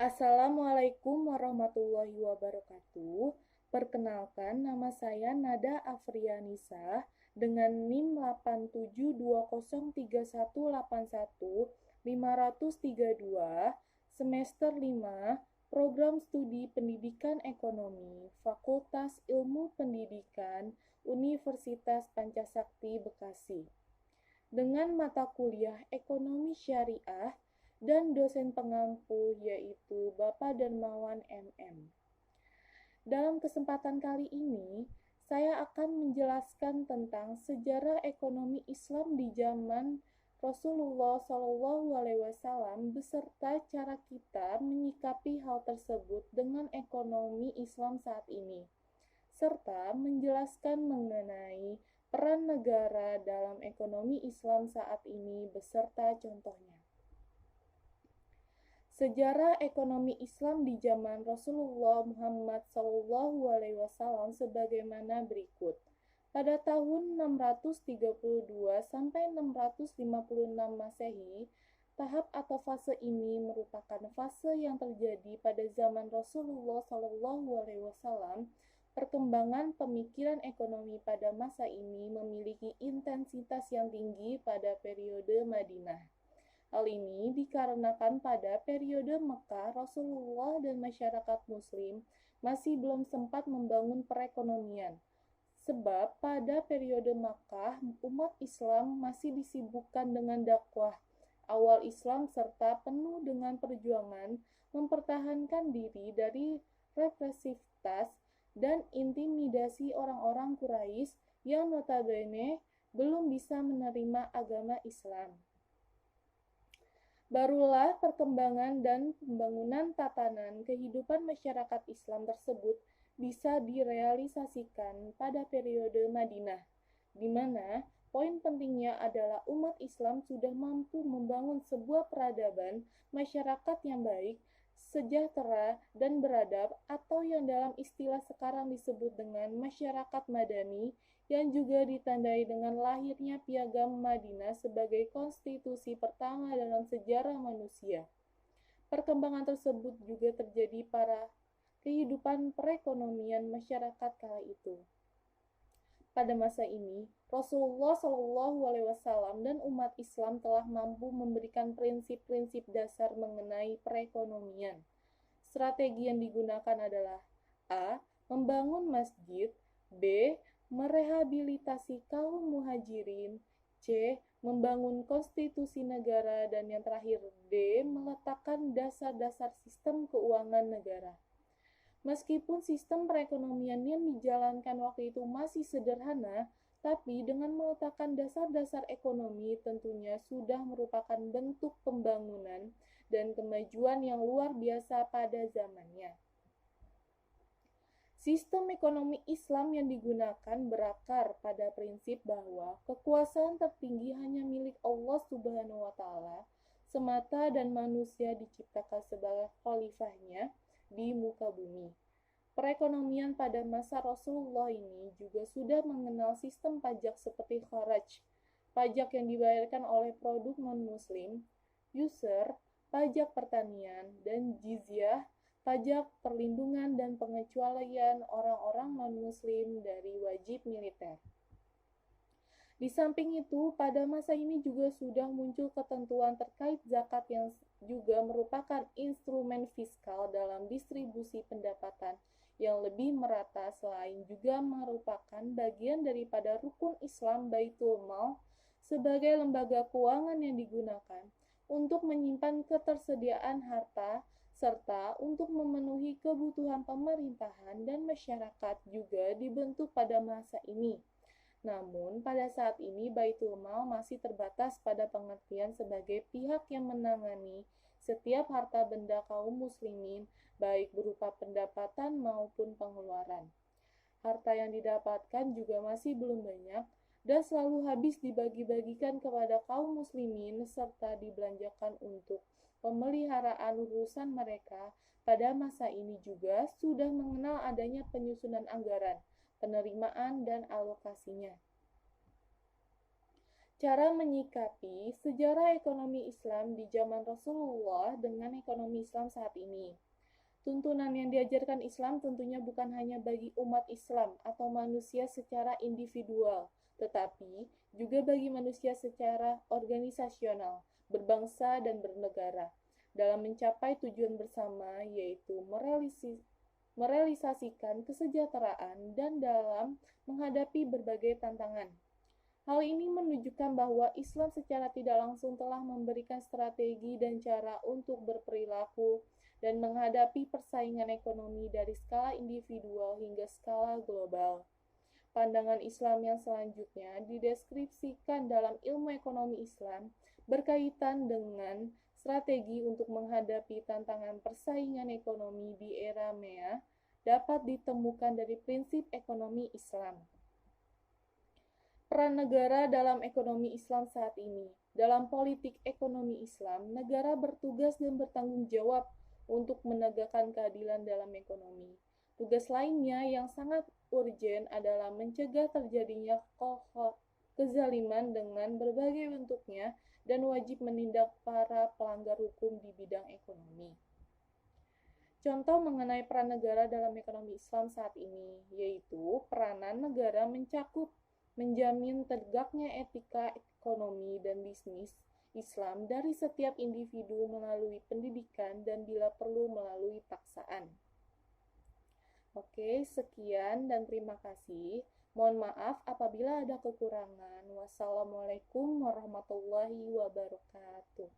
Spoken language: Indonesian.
Assalamualaikum warahmatullahi wabarakatuh. Perkenalkan, nama saya Nada Afrianisa dengan NIM 87203181-532, semester 5, Program Studi Pendidikan Ekonomi, Fakultas Ilmu Pendidikan, Universitas Pancasakti Bekasi. Dengan mata kuliah Ekonomi Syariah dan dosen pengampu yaitu Bapak Darmawan MM. Dalam kesempatan kali ini, saya akan menjelaskan tentang sejarah ekonomi Islam di zaman Rasulullah SAW beserta cara kita menyikapi hal tersebut dengan ekonomi Islam saat ini, serta menjelaskan mengenai peran negara dalam ekonomi Islam saat ini beserta contohnya. Sejarah ekonomi Islam di zaman Rasulullah Muhammad SAW sebagaimana berikut. Pada tahun 632 sampai 656 Masehi, tahap atau fase ini merupakan fase yang terjadi pada zaman Rasulullah SAW. Perkembangan pemikiran ekonomi pada masa ini memiliki intensitas yang tinggi pada periode Madinah. Hal ini dikarenakan pada periode Mekah, Rasulullah dan masyarakat Muslim masih belum sempat membangun perekonomian. Sebab pada periode Makkah, umat Islam masih disibukkan dengan dakwah awal Islam serta penuh dengan perjuangan mempertahankan diri dari represivitas dan intimidasi orang-orang Quraisy yang notabene belum bisa menerima agama Islam. Barulah perkembangan dan pembangunan tatanan kehidupan masyarakat Islam tersebut bisa direalisasikan pada periode Madinah, di mana poin pentingnya adalah umat Islam sudah mampu membangun sebuah peradaban masyarakat yang baik, sejahtera, dan beradab, atau yang dalam istilah sekarang disebut dengan masyarakat madani, yang juga ditandai dengan lahirnya Piagam Madinah sebagai konstitusi pertama dalam sejarah manusia. Perkembangan tersebut juga terjadi pada kehidupan perekonomian masyarakat kala itu. Pada masa ini, Rasulullah SAW dan umat Islam telah mampu memberikan prinsip-prinsip dasar mengenai perekonomian. Strategi yang digunakan adalah A. Membangun masjid, B. Merehabilitasi kaum muhajirin, C. Membangun konstitusi negara, dan yang terakhir D. Meletakkan dasar-dasar sistem keuangan negara. Meskipun sistem perekonomian yang dijalankan waktu itu masih sederhana, tapi dengan meletakkan dasar-dasar ekonomi tentunya sudah merupakan bentuk pembangunan dan kemajuan yang luar biasa pada zamannya. Sistem ekonomi Islam yang digunakan berakar pada prinsip bahwa kekuasaan tertinggi hanya milik Allah Subhanahu wa Ta'ala semata dan manusia diciptakan sebagai khalifahnya di muka bumi. Perekonomian pada masa Rasulullah ini juga sudah mengenal sistem pajak seperti kharaj, pajak yang dibayarkan oleh produk non-muslim, user, pajak pertanian, dan jizyah, pajak perlindungan dan pengecualian orang-orang non-muslim dari wajib militer. Di samping itu, pada masa ini juga sudah muncul ketentuan terkait zakat yang juga merupakan instrumen fiskal dalam distribusi pendapatan yang lebih merata, selain juga merupakan bagian daripada rukun Islam Baitul Mal sebagai lembaga keuangan yang digunakan untuk menyimpan ketersediaan harta serta untuk memenuhi kebutuhan pemerintahan dan masyarakat juga dibentuk pada masa ini. Namun, pada saat ini Baitul Mal masih terbatas pada pengertian sebagai pihak yang menangani setiap harta benda kaum muslimin, baik berupa pendapatan maupun pengeluaran. Harta yang didapatkan juga masih belum banyak dan selalu habis dibagi-bagikan kepada kaum muslimin serta dibelanjakan untuk pemeliharaan urusan mereka. Pada masa ini juga sudah mengenal adanya penyusunan anggaran, penerimaan, dan alokasinya. Cara menyikapi sejarah ekonomi Islam di zaman Rasulullah dengan ekonomi Islam saat ini. Tuntunan yang diajarkan Islam tentunya bukan hanya bagi umat Islam atau manusia secara individual, tetapi juga bagi manusia secara organisasional, berbangsa dan bernegara, dalam mencapai tujuan bersama, yaitu merealisasikan kesejahteraan dan dalam menghadapi berbagai tantangan. Hal ini menunjukkan bahwa Islam secara tidak langsung telah memberikan strategi dan cara untuk berperilaku dan menghadapi persaingan ekonomi dari skala individual hingga skala global. Pandangan Islam yang selanjutnya dideskripsikan dalam ilmu ekonomi Islam berkaitan dengan strategi untuk menghadapi tantangan persaingan ekonomi di era MEA dapat ditemukan dari prinsip ekonomi Islam. Peran negara dalam ekonomi Islam saat ini. Dalam politik ekonomi Islam, negara bertugas dan bertanggung jawab untuk menegakkan keadilan dalam ekonomi. Tugas lainnya yang sangat urgen adalah mencegah terjadinya kezaliman dengan berbagai bentuknya dan wajib menindak para pelanggar hukum di bidang ekonomi. Contoh mengenai peran negara dalam ekonomi Islam saat ini, yaitu peranan negara menjamin tegaknya etika ekonomi dan bisnis Islam dari setiap individu melalui pendidikan dan bila perlu melalui paksaan. Oke, sekian dan terima kasih. Mohon maaf apabila ada kekurangan. Wassalamualaikum warahmatullahi wabarakatuh.